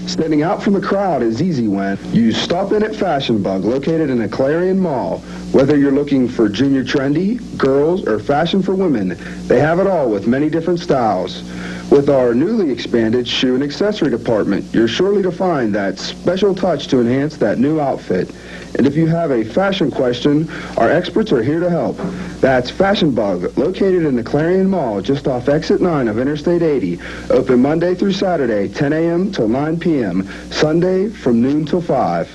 Standing out from the crowd is easy when you stop in at Fashion Bug, located in a Clarion mall. Whether you're looking for junior trendy, girls, or fashion for women, they have it all with many different styles. With our newly expanded shoe and accessory department, you're surely to find that special touch to enhance that new outfit. And if you have a fashion question, our experts are here to help. That's Fashion Bug, located in the Clarion Mall, just off Exit 9 of Interstate 80. Open Monday through Saturday, 10 a.m. till 9 p.m. Sunday from noon till 5.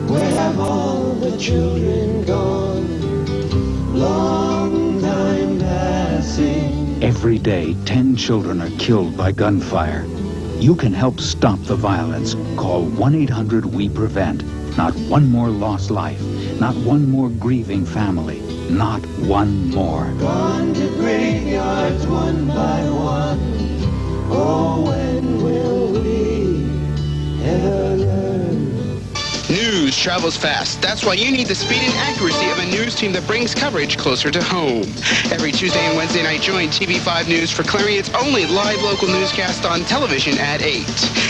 Where have all the children gone? Long time passing. Every day, 10 children are killed by gunfire. You can help stop the violence. Call 1-800-WE-PREVENT. Not one more lost life. Not one more grieving family. Not one more. Gone to graveyards one by one. Oh, when will we ever learn? News travels fast. That's why you need the speed and accuracy of a news team that brings coverage closer to home. Every Tuesday and Wednesday night, join TV5 News for Clarion's only live local newscast on television at 8.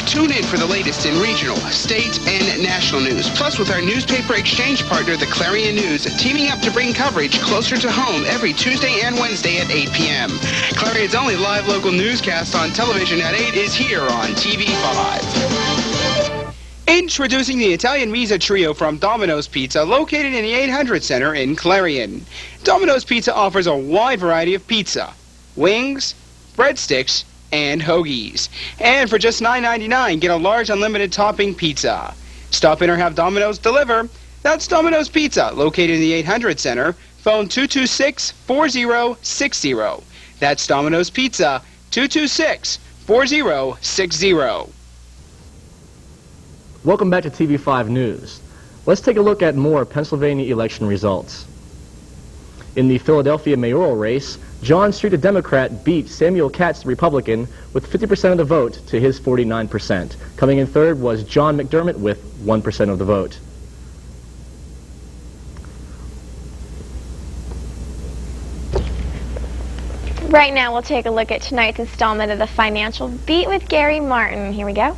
Tune in for the latest in regional, state, and national news. Plus, with our newspaper exchange partner, the Clarion News, teaming up to bring coverage closer to home every Tuesday and Wednesday at 8 p.m. Clarion's only live local newscast on television at 8 is here on TV5. Introducing the Italian Misa Trio from Domino's Pizza, located in the 800 Center in Clarion. Domino's Pizza offers a wide variety of pizza, wings, breadsticks, and hoagies. And for just $9.99, get a large unlimited topping pizza. Stop in or have Domino's deliver. That's Domino's Pizza, located in the 800 Center. Phone 226-4060. That's Domino's Pizza, 226-4060. Welcome back to TV5 News. Let's take a look at more Pennsylvania election results. In the Philadelphia mayoral race, John Street, the Democrat, beat Samuel Katz, the Republican, with 50% of the vote to his 49%. Coming in third was John McDermott with 1% of the vote. Right now, we'll take a look at tonight's installment of the Financial Beat with Gary Martin. Here we go.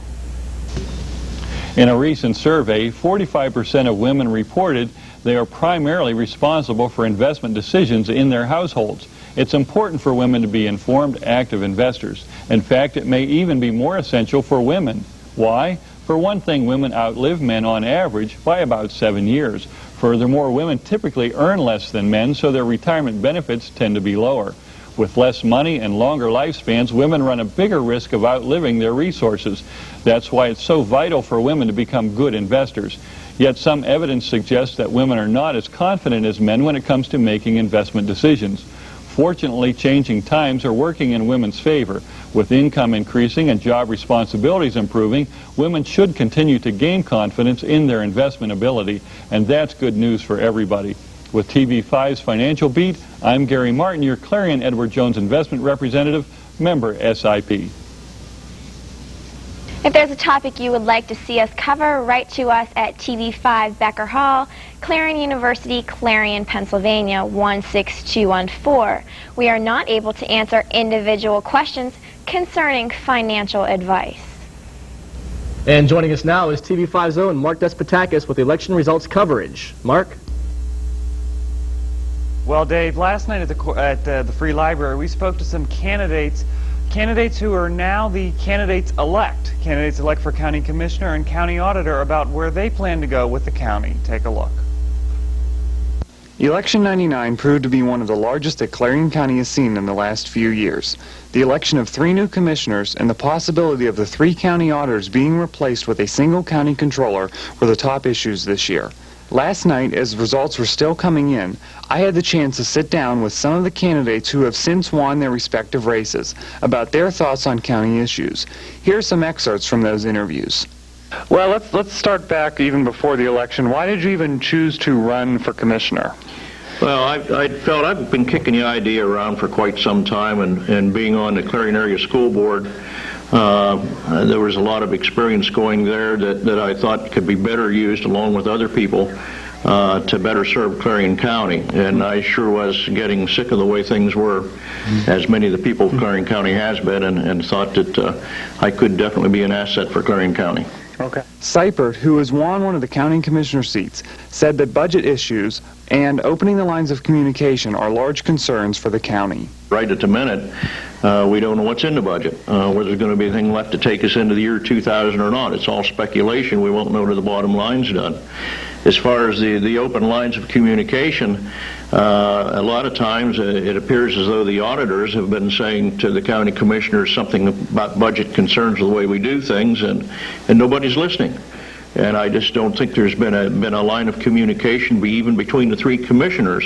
In a recent survey, 45% of women reported they are primarily responsible for investment decisions in their households. It's important for women to be informed, active investors. In fact, it may even be more essential for women. Why? For one thing, women outlive men on average by about 7 years. Furthermore, women typically earn less than men, so their retirement benefits tend to be lower. With less money and longer lifespans, women run a bigger risk of outliving their resources. That's why it's so vital for women to become good investors. Yet some evidence suggests that women are not as confident as men when it comes to making investment decisions. Fortunately, changing times are working in women's favor. With income increasing and job responsibilities improving, women should continue to gain confidence in their investment ability, and that's good news for everybody. With TV5's Financial Beat, I'm Gary Martin, your Clarion Edward Jones investment representative, member SIP. If there's a topic you would like to see us cover, write to us at TV5 Becker Hall, Clarion University, Clarion, Pennsylvania, 16214. We are not able to answer individual questions concerning financial advice. And joining us now is TV5's own Mark Despotakis with election results coverage. Mark? Well, Dave, last night at the Free Library, we spoke to some candidates who are now the candidates elect for county commissioner and county auditor, about where they plan to go with the county. Take a look. Election 99 proved to be one of the largest that Clarion County has seen in the last few years. The election of 3 new commissioners and the possibility of the 3 county auditors being replaced with a single county controller were the top issues this year. Last night, as results were still coming in, I had the chance to sit down with some of the candidates who have since won their respective races about their thoughts on county issues. Here are some excerpts from those interviews. Well, let's start back even before the election. Why did you even choose to run for commissioner? Well, I felt I've been kicking the idea around for quite some time, and being on the Clarion Area School Board, there was a lot of experience going there that I thought could be better used along with other people. to better serve Clarion County. And I sure was getting sick of the way things were, as many of the people of Clarion County has been, and thought that I could definitely be an asset for Clarion County. Okay. Seipert, who has won one of the county commissioner seats, said that budget issues and opening the lines of communication are large concerns for the county. Right at the minute, we don't know what's in the budget, whether there's going to be anything left to take us into the year 2000 or not. It's all speculation. We won't know till the bottom line's done. As far as the open lines of communication, a lot of times it appears as though the auditors have been saying to the county commissioners something about budget concerns of the way we do things, and nobody's listening. And I just don't think there's been a line of communication even between the three commissioners.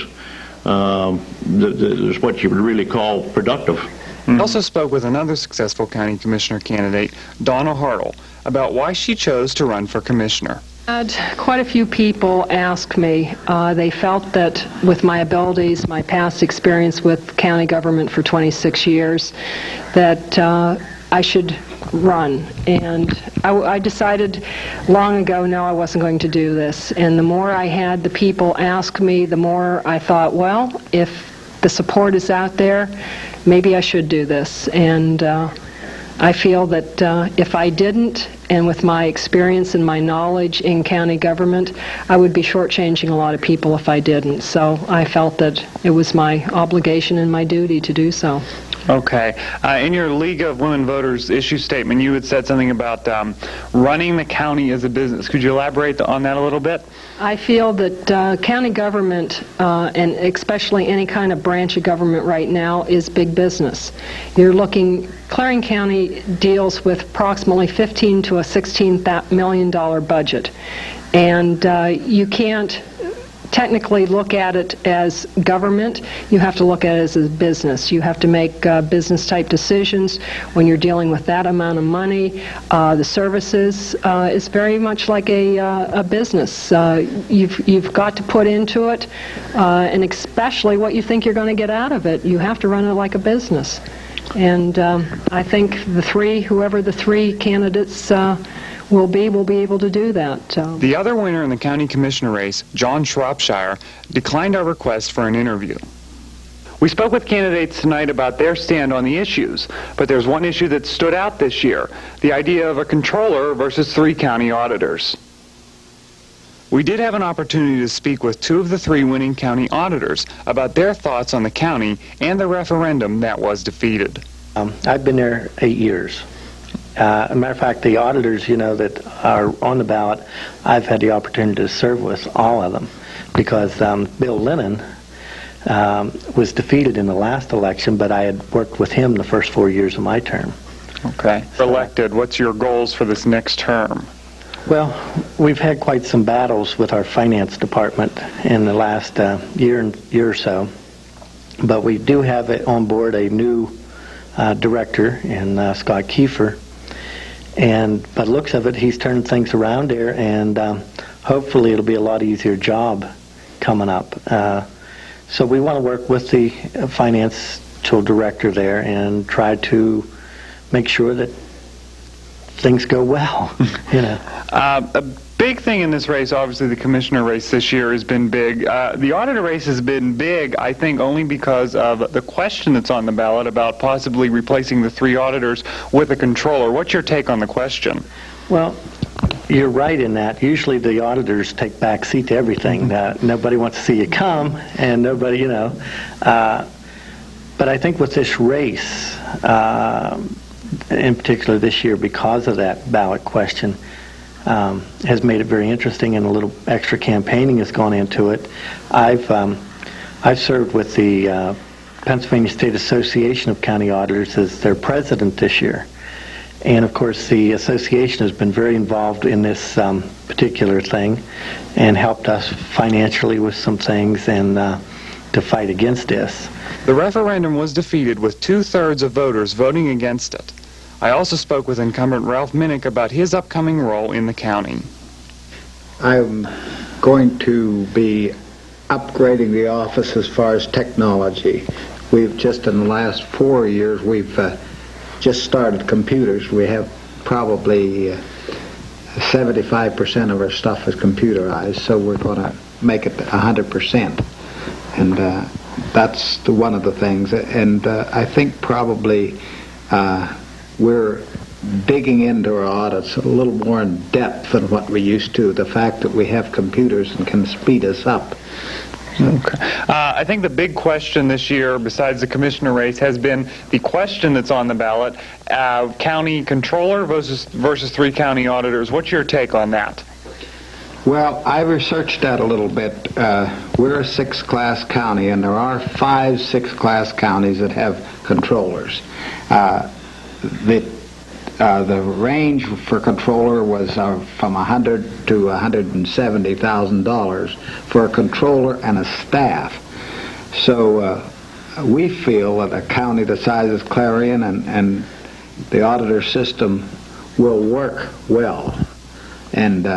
There's what you would really call productive. He also spoke with another successful county commissioner candidate, Donna Hartle, about why she chose to run for commissioner. Quite a few people asked me. They felt that with my abilities, my past experience with county government for 26 years, that I should run. And I decided long ago, no, I wasn't going to do this. And the more I had the people ask me, the more I thought, well, if the support is out there, maybe I should do this. And I feel that if I didn't, and with my experience and my knowledge in county government, I would be shortchanging a lot of people if I didn't. So I felt that it was my obligation and my duty to do so. Okay. In your League of Women Voters issue statement, you had said something about running the county as a business. Could you elaborate on that a little bit? I feel that county government, and especially any kind of branch of government right now, is big business. Clarion County deals with approximately $15 to $16 million budget. And you can't technically look at it as government. You have to look at it as a business. You have to make business-type decisions when you're dealing with that amount of money. The services is very much like a business. You've got to put into it, and especially what you think you're going to get out of it. You have to run it like a business. And I think whoever the three candidates will be able to do that. The other winner in the county commissioner race, John Shropshire, declined our request for an interview. We spoke with candidates tonight about their stand on the issues, but there's one issue that stood out this year, the idea of a controller versus 3 county auditors. We did have an opportunity to speak with 2 of the 3 winning county auditors about their thoughts on the county and the referendum that was defeated. I've been there 8 years. As a matter of fact, the auditors, that are on the ballot, I've had the opportunity to serve with all of them, because Bill Lennon was defeated in the last election, but I had worked with him the first 4 years of my term. Okay. Elected, what's your goals for this next term? Well, we've had quite some battles with our finance department in the last year or so, but we do have on board a new director in Scott Kiefer, and by the looks of it, he's turned things around there, and hopefully it'll be a lot easier job coming up. So we want to work with the financial director there and try to make sure that things go well. A big thing in this race, obviously the commissioner race this year has been big. The auditor race has been big, I think, only because of the question that's on the ballot about possibly replacing the 3 auditors with a controller. What's your take on the question? Well, you're right in that. Usually the auditors take back seat to everything. Nobody wants to see you come, and nobody, But I think with this race, in particular this year, because of that ballot question, has made it very interesting, and a little extra campaigning has gone into it. I've served with the Pennsylvania State Association of County Auditors as their president this year, and of course the association has been very involved in this particular thing and helped us financially with some things and to fight against this. The referendum was defeated with 2/3 of voters voting against it. I also spoke with incumbent Ralph Minnick about his upcoming role in the county. I'm going to be upgrading the office as far as technology. We've just in the last 4 years, we've just started computers. We have probably 75% of our stuff is computerized, so we're going to make it 100%. And that's one of the things. And I think probably we're digging into our audits a little more in depth than what we used to. The fact that we have computers and can speed us up. Okay. I think the big question this year, besides the commissioner race, has been the question that's on the ballot: county controller versus 3 county auditors. What's your take on that? Well, I researched that a little bit. We're a 6th-class county, and there are 5 6th-class counties that have controllers. The range for controller was from $100,000 to $170,000 for a controller and a staff. So we feel that a county the size of Clarion and the auditor system will work well. And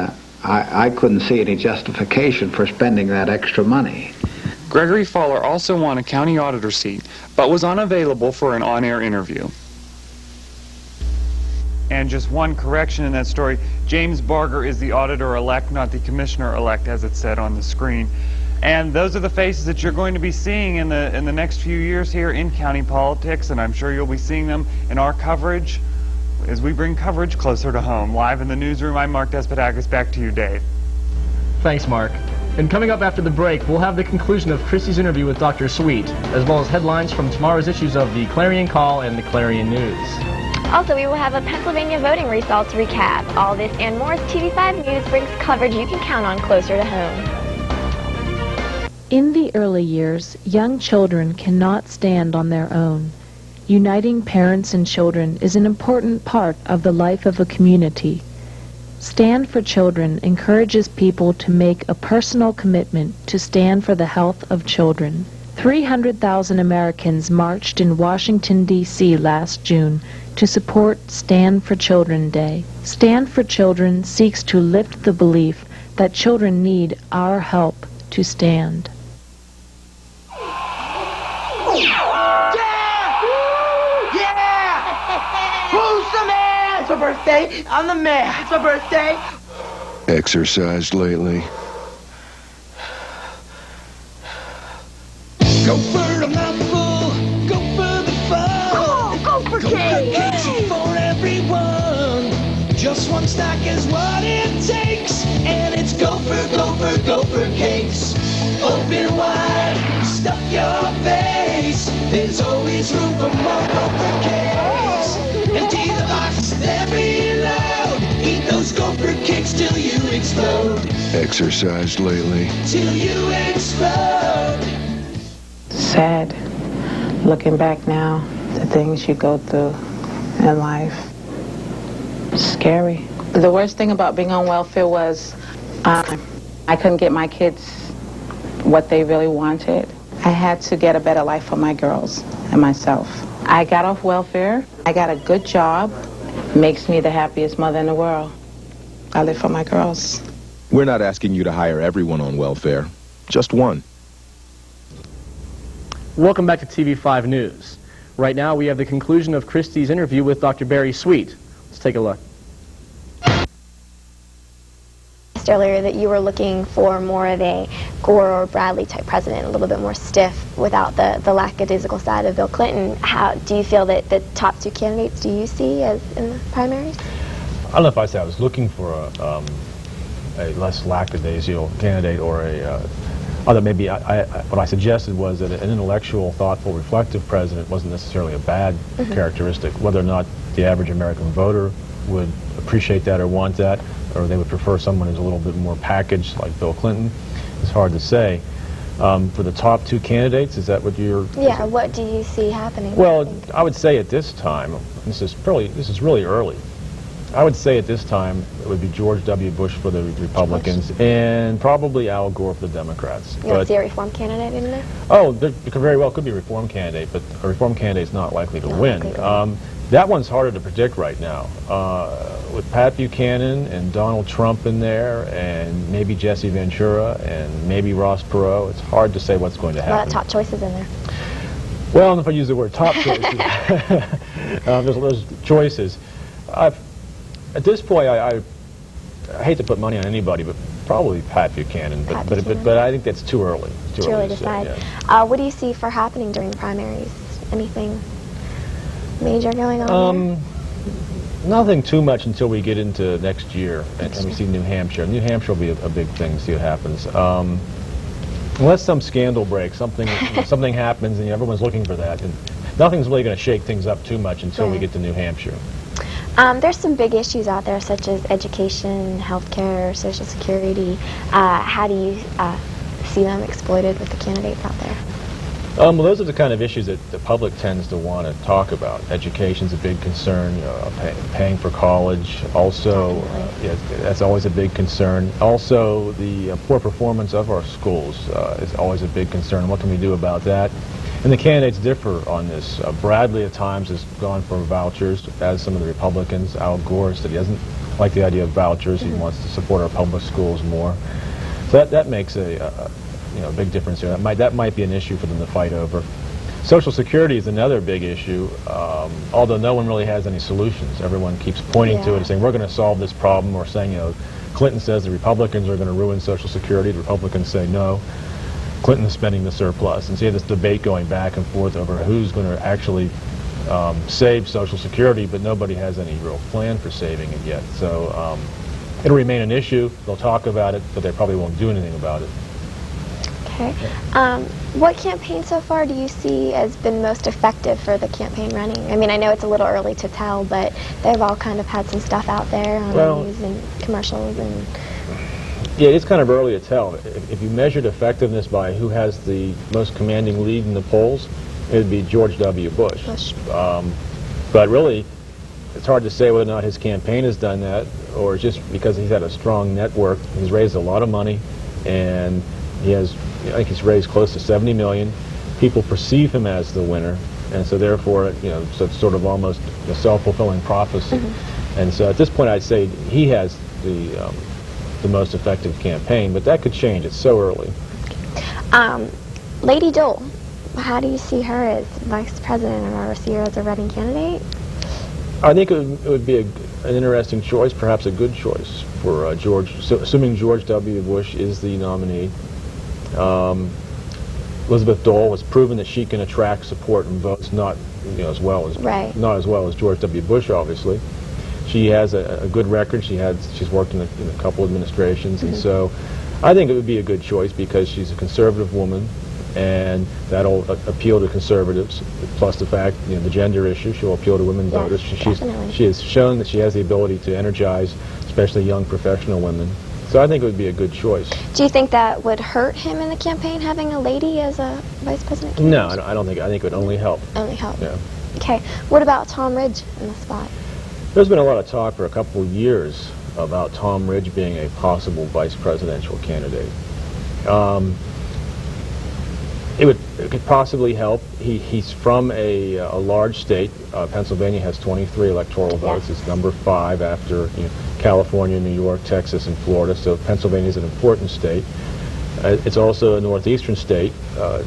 I couldn't see any justification for spending that extra money. Gregory Fowler also won a county auditor seat, but was unavailable for an on-air interview. And just one correction in that story: James Barger is the auditor-elect, not the commissioner-elect, as it said on the screen. And those are the faces that you're going to be seeing in the next few years here in county politics, and I'm sure you'll be seeing them in our coverage as we bring coverage closer to home. Live in the newsroom, I'm Mark Despotakis. Back to you, Dave. Thanks, Mark. And coming up after the break, we'll have the conclusion of Christie's interview with Dr. Sweet, as well as headlines from tomorrow's issues of the Clarion Call and the Clarion News. Also, we will have a Pennsylvania voting results recap. All this and more as TV5 News brings coverage you can count on closer to home. In the early years, young children cannot stand on their own. Uniting parents and children is an important part of the life of a community. Stand for Children encourages people to make a personal commitment to stand for the health of children. 300,000 Americans marched in Washington, D.C. last June to support Stand for Children Day. Stand for Children seeks to lift the belief that children need our help to stand. Who's the man? It's my birthday. I'm the man. It's my birthday. Exercised lately? Go for a mouthful. Go for the fun. Go for cake. Cakes are for everyone. Just one stack is what it takes. And it's Gopher cakes. Open wide. Stuff your face. There's always room for more Gopher cakes. Empty the box, they're reload. Eat those Gopher cakes till you explode. Exercised lately? Till you explode. Sad, looking back now, the things you go through in life. Scary. The worst thing about being on welfare was I couldn't get my kids what they really wanted. I had to get a better life for my girls and myself. I got off welfare. I got a good job. Makes me the happiest mother in the world. I live for my girls. We're not asking you to hire everyone on welfare, just one. Welcome back to TV5 News. Right now we have the conclusion of Christie's interview with Dr. Barry Sweet. Let's take a look. Earlier that you were looking for more of a Gore or Bradley type president, a little bit more stiff without the lackadaisical side of Bill Clinton. How do you feel that the top 2 candidates do you see as in the primaries? I don't know if I say I was looking for a less lackadaisical candidate or although maybe what I suggested was that an intellectual, thoughtful, reflective president wasn't necessarily a bad characteristic. Whether or not the average American voter would appreciate that or want that, or they would prefer someone who's a little bit more packaged like Bill Clinton, is hard to say. For the top 2 candidates, is that what you're... Yeah, what do you see happening? Well, I would say at this time, this is really early, I would say at this time it would be George W. Bush for the Republicans and probably Al Gore for the Democrats. You don't see a reform candidate in there? Oh, there very well could be a reform candidate, but a reform candidate's not likely to win. That one's harder to predict right now. With Pat Buchanan and Donald Trump in there, and maybe Jesse Ventura, and maybe Ross Perot, it's hard to say what's going to happen. A lot of top choices in there. Well, I don't know if I use the word top choices. There's choices. At this point, I hate to put money on anybody, but probably Pat Buchanan, but I think that's too early. Too early to say, decide. yeah. What do you see for happening during the primaries? Anything major going on there? Nothing too much until we get into next year and we see New Hampshire. New Hampshire will be a big thing to see what happens. Unless some scandal breaks, something happens and everyone's looking for that. And nothing's really going to shake things up too much until we get to New Hampshire. There's some big issues out there such as education, healthcare, Social Security. How do you see them exploited with the candidates out there? Well, those are the kind of issues that the public tends to want to talk about. Education's a big concern, paying for college. Also, that's always a big concern. Also, the poor performance of our schools is always a big concern. What can we do about that? And the candidates differ on this. Bradley at times has gone for vouchers, as some of the Republicans. Al Gore said he doesn't like the idea of vouchers. He wants to support our public schools more. So that makes a big difference here. That might be an issue for them to fight over. Social Security is another big issue, although no one really has any solutions. Everyone keeps pointing to it and saying, we're going to solve this problem, or saying, Clinton says the Republicans are going to ruin Social Security. The Republicans say no. Clinton is spending the surplus. And so you have this debate going back and forth over who's going to actually save Social Security, but nobody has any real plan for saving it yet. So it'll remain an issue. They'll talk about it, but they probably won't do anything about it. Okay. What campaign so far do you see has been most effective for the campaign running? I mean, I know it's a little early to tell, but they've all kind of had some stuff out there on the news and commercials and... Yeah, it's kind of early to tell. If you measured effectiveness by who has the most commanding lead in the polls, it would be George W. Bush. But really, it's hard to say whether or not his campaign has done that, or just because he's had a strong network. He's raised a lot of money, and he has, I think he's raised close to $70 million. People perceive him as the winner, and so therefore, so it's sort of almost a self-fulfilling prophecy. And so at this point, I'd say he has the most effective campaign, but that could change. It's so early. Lady Dole, how do you see her as vice president, or see her as a running candidate? I think it would be an interesting choice, perhaps a good choice for George, assuming George W. Bush is the nominee. Elizabeth Dole has proven that she can attract support and votes, not as well as George W. Bush, obviously. She has a good record. She's worked in a couple administrations, and so I think it would be a good choice because she's a conservative woman, and that'll appeal to conservatives. Plus the fact, the gender issue, she'll appeal to women voters. She has shown that she has the ability to energize, especially young professional women. So I think it would be a good choice. Do you think that would hurt him in the campaign, having a lady as a vice president candidate? No, I don't think. I think it would only help. Only help. Yeah. Okay. What about Tom Ridge in the spot? There's been a lot of talk for a couple of years about Tom Ridge being a possible vice presidential candidate. It could possibly help. He's from a large state. Pennsylvania has 23 electoral votes. It's number 5 after California, New York, Texas, and Florida. So Pennsylvania is an important state. It's also a northeastern state.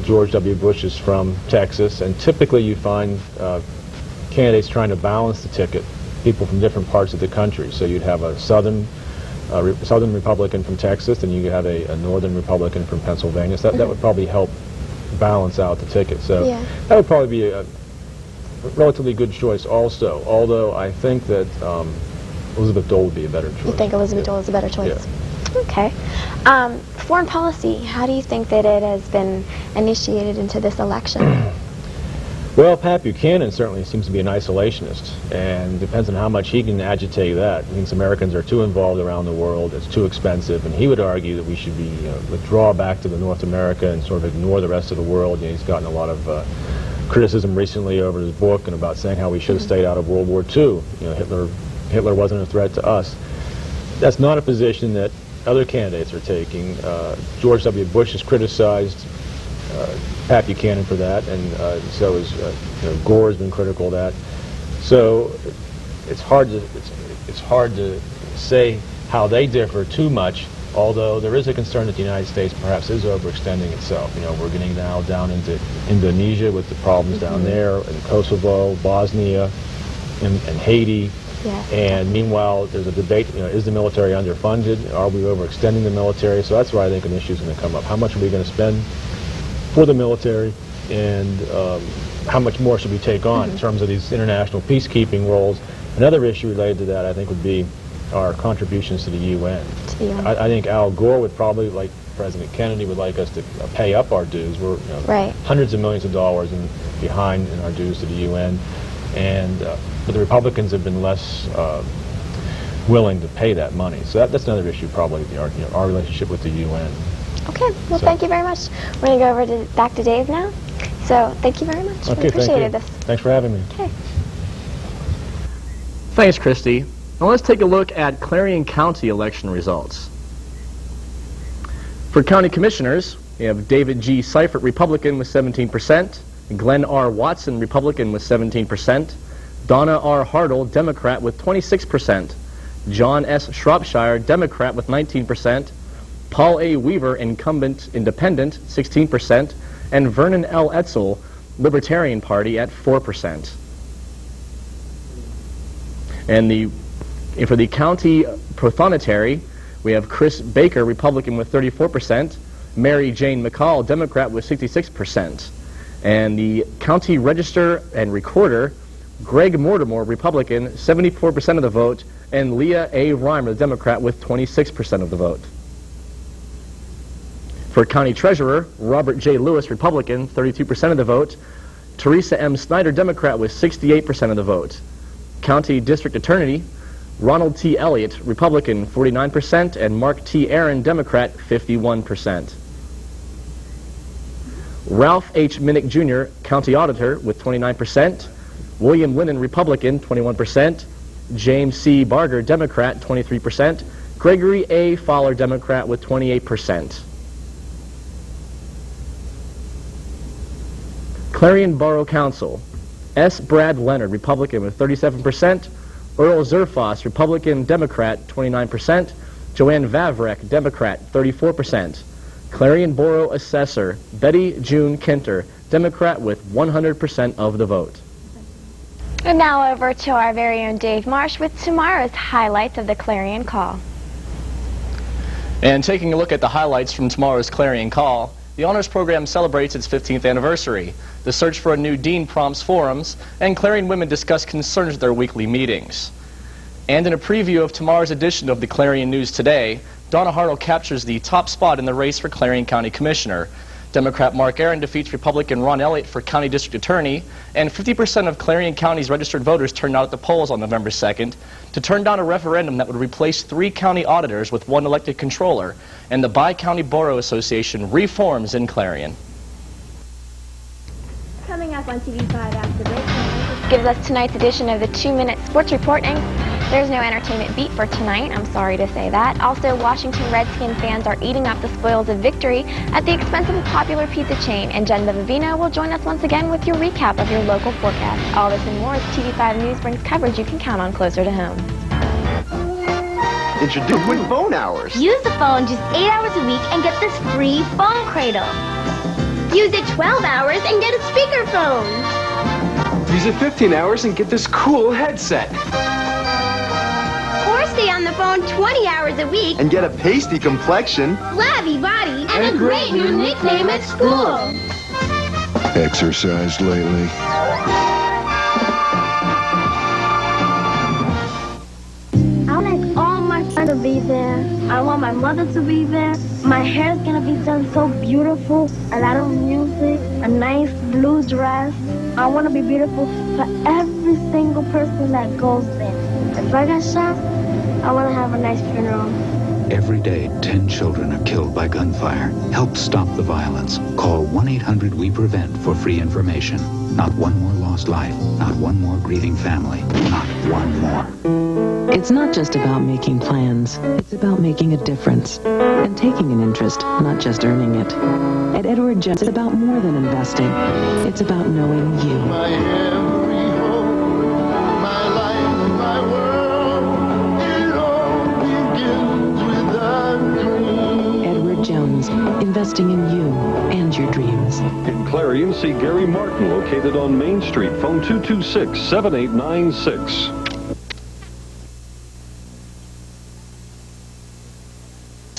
George W. Bush is from Texas, and typically you find candidates trying to balance the ticket, people from different parts of the country. So you'd have a southern Republican from Texas, and you could have a northern Republican from Pennsylvania. So that would probably help balance out the ticket. So that would probably be a relatively good choice also, although I think that Elizabeth Dole would be a better choice. You think Elizabeth Dole is a better choice? Yeah. Okay. Foreign policy, how do you think that it has been initiated into this election? Well, Pat Buchanan certainly seems to be an isolationist, and depends on how much he can agitate that. He thinks Americans are too involved around the world, it's too expensive, and he would argue that we should be withdraw back to the North America and sort of ignore the rest of the world. He's gotten a lot of criticism recently over his book and about saying how we should have stayed out of World War II. Hitler wasn't a threat to us. That's not a position that other candidates are taking. George W. Bush has criticized Pat Buchanan for that, and so is Gore has been critical of that. So it's hard to say how they differ too much. Although there is a concern that the United States perhaps is overextending itself. We're getting now down into Indonesia with the problems down there, and Kosovo, Bosnia, and Haiti. Yes. And meanwhile, there's a debate, is the military underfunded? Are we overextending the military? So that's where I think an issue is going to come up. How much are we going to spend for the military, and how much more should we take on in terms of these international peacekeeping roles? Another issue related to that, I think, would be our contributions to the UN. I think Al Gore would probably, like President Kennedy, would like us to pay up our dues. We're hundreds of millions of dollars behind in our dues to the UN, and but the Republicans have been less willing to pay that money. So that's another issue, probably, our relationship with the UN. Okay, well, thank you very much. We're going to go over back to Dave now. So thank you very much. Okay, we appreciated thank you. this. Thanks for having me. Okay. Thanks, Christy. Now let's take a look at Clarion County election results. For county commissioners, we have David G. Seifert, Republican, with 17%. Glenn R. Watson, Republican, with 17%. Donna R. Hartle, Democrat, with 26%. John S. Shropshire, Democrat, with 19%. Paul A. Weaver, incumbent independent, 16%. And Vernon L. Etzel, Libertarian Party, at 4%. And for the county prothonotary, we have Chris Baker, Republican, with 34%. Mary Jane McCall, Democrat, with 66%. And the county register and recorder, Greg Mortimer, Republican, 74% of the vote. And Leah A. Reimer, the Democrat, with 26% of the vote. For county treasurer, Robert J. Lewis, Republican, 32% of the vote. Teresa M. Snyder, Democrat, with 68% of the vote. County district attorney, Ronald T. Elliott, Republican, 49%, and Mark T. Aaron, Democrat, 51%. Ralph H. Minnick, Jr., county auditor, with 29%. William Lennon, Republican, 21%. James C. Barger, Democrat, 23%. Gregory A. Fowler, Democrat, with 28%. Clarion Borough Council, S. Brad Leonard, Republican, with 37%. Earl Zerfoss, Republican, Democrat, 29%. Joanne Vavrek, Democrat, 34%. Clarion Borough Assessor, Betty June Kenter, Democrat, with 100% of the vote. And now over to our very own Dave Marsh with tomorrow's highlights of the Clarion Call. And taking a look at the highlights from tomorrow's Clarion Call, the Honors Program celebrates its 15th anniversary. The search for a new dean prompts forums, and Clarion women discuss concerns at their weekly meetings. And in a preview of tomorrow's edition of the Clarion News Today, Donna Hartle captures the top spot in the race for Clarion County Commissioner. Democrat Mark Aaron defeats Republican Ron Elliott for County District Attorney, and 50% of Clarion County's registered voters turned out at the polls on November 2nd to turn down a referendum that would replace 3 county auditors with 1 elected controller, and the Bi-County Borough Association reforms in Clarion. Coming up on TV5 after the break, gives us tonight's edition of the 2-Minute Sports Reporting. There's no entertainment beat for tonight, I'm sorry to say that. Also, Washington Redskin fans are eating up the spoils of victory at the expense of a popular pizza chain, and Jen Bavavino will join us once again with your recap of your local forecast. All this and more as TV5 News brings coverage you can count on closer to home. Introduce with phone hours. Use the phone just 8 hours a week and get this free phone cradle. Use it 12 hours and get a speakerphone. Use it 15 hours and get this cool headset. Or stay on the phone 20 hours a week and get a pasty complexion, flabby body, and a great new nickname at school. Exercised lately? I want all my friends to be there. I want my mother to be there. My hair's gonna be done so beautiful. A lot of music, a nice blue dress. I want to be beautiful for every single person that goes there. If I get shot, I want to have a nice funeral. Every day, 10 children are killed by gunfire. Help stop the violence. Call 1-800-WE-PREVENT for free information. Not one more lost life. Not one more grieving family. Not one more. It's not just about making plans. It's about making a difference. And taking an interest, not just earning it. At Edward Jones, it's about more than investing. It's about knowing you. My every hope, my life, my world, it all begins with a dream. Edward Jones, investing in you and your dreams. In Clarion, see Gary Martin, located on Main Street. Phone 226-7896.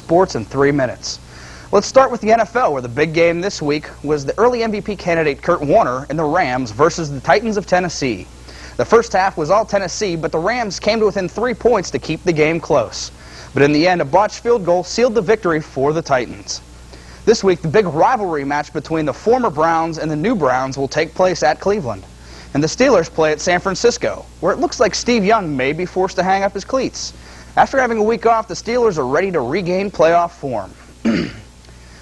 sports in 3 minutes. Let's start with the NFL, where the big game this week was the early MVP candidate Kurt Warner and the Rams versus the Titans of Tennessee. The first half was all Tennessee, but the Rams came to within 3 points to keep the game close. But in the end, a botched field goal sealed the victory for the Titans. This week, the big rivalry match between the former Browns and the new Browns will take place at Cleveland. And the Steelers play at San Francisco, where it looks like Steve Young may be forced to hang up his cleats. After having a week off, the Steelers are ready to regain playoff form.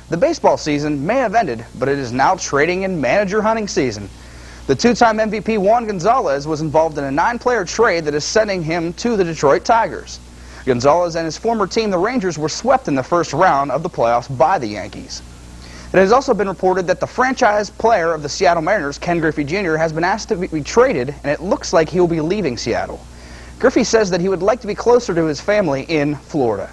The baseball season may have ended, but it is now trading and manager hunting season. The two-time MVP Juan Gonzalez was involved in a 9-player trade that is sending him to the Detroit Tigers. Gonzalez and his former team, the Rangers, were swept in the first round of the playoffs by the Yankees. It has also been reported that the franchise player of the Seattle Mariners, Ken Griffey Jr., has been asked to be traded, and it looks like he will be leaving Seattle. Griffey says that he would like to be closer to his family in Florida.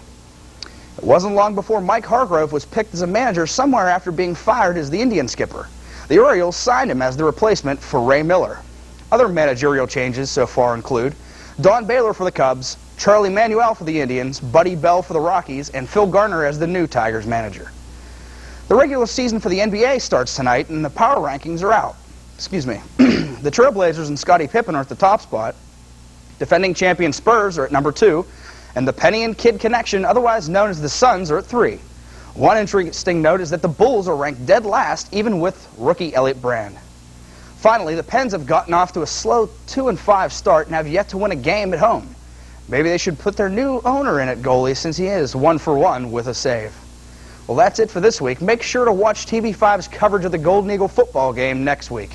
It wasn't long before Mike Hargrove was picked as a manager somewhere after being fired as the Indian skipper. The Orioles signed him as the replacement for Ray Miller. Other managerial changes so far include Don Baylor for the Cubs, Charlie Manuel for the Indians, Buddy Bell for the Rockies, and Phil Garner as the new Tigers manager. The regular season for the NBA starts tonight, and the power rankings are out. The Trailblazers and Scottie Pippen are at the top spot. Defending champion Spurs are at number 2, and the Penny and Kid Connection, otherwise known as the Suns, are at 3. One interesting note is that the Bulls are ranked dead last, even with rookie Elliott Brand. Finally, the Pens have gotten off to a slow 2-5 start and have yet to win a game at home. Maybe they should put their new owner in at goalie, since he is 1-for-1 with a save. Well, that's it for this week. Make sure to watch TV5's coverage of the Golden Eagle football game next week.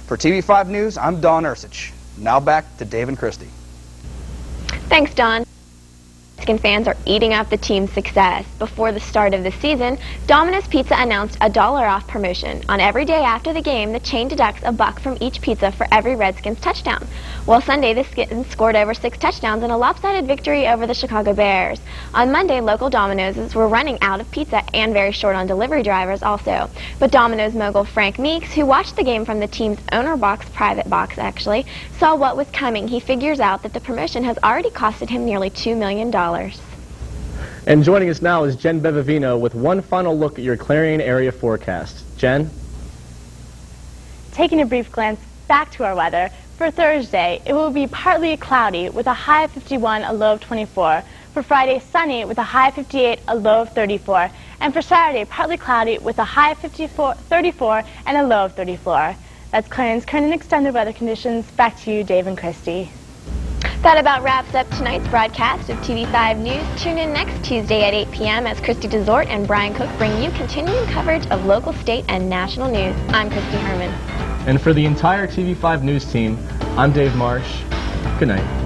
For TV5 News, I'm Don Ursich. Now back to Dave and Christy. Thanks, Don. Mexican fans are eating up the team's success. Before the start of the season, Domino's Pizza announced a $1 off promotion. On every day after the game, the chain deducts $1 from each pizza for every Redskins touchdown. Well, Sunday, the Skins scored over 6 touchdowns in a lopsided victory over the Chicago Bears. On Monday, local Domino's were running out of pizza and very short on delivery drivers also. But Domino's mogul Frank Meeks, who watched the game from the team's owner box, private box actually, saw what was coming. He figures out that the promotion has already costed him nearly $2 million. And joining us now is Jen Bevavino with one final look at your Clarion area forecast. Jen? Taking a brief glance back to our weather, for Thursday, it will be partly cloudy with a high of 51, a low of 24. For Friday, sunny with a high of 58, a low of 34. And for Saturday, partly cloudy with a high of 34 and a low of 34. That's Clarion's current and extended weather conditions. Back to you, Dave and Christy. That about wraps up tonight's broadcast of TV5 News. Tune in next Tuesday at 8 p.m. as Christy Desort and Brian Cook bring you continuing coverage of local, state, and national news. I'm Christy Herman. And for the entire TV5 News team, I'm Dave Marsh. Good night.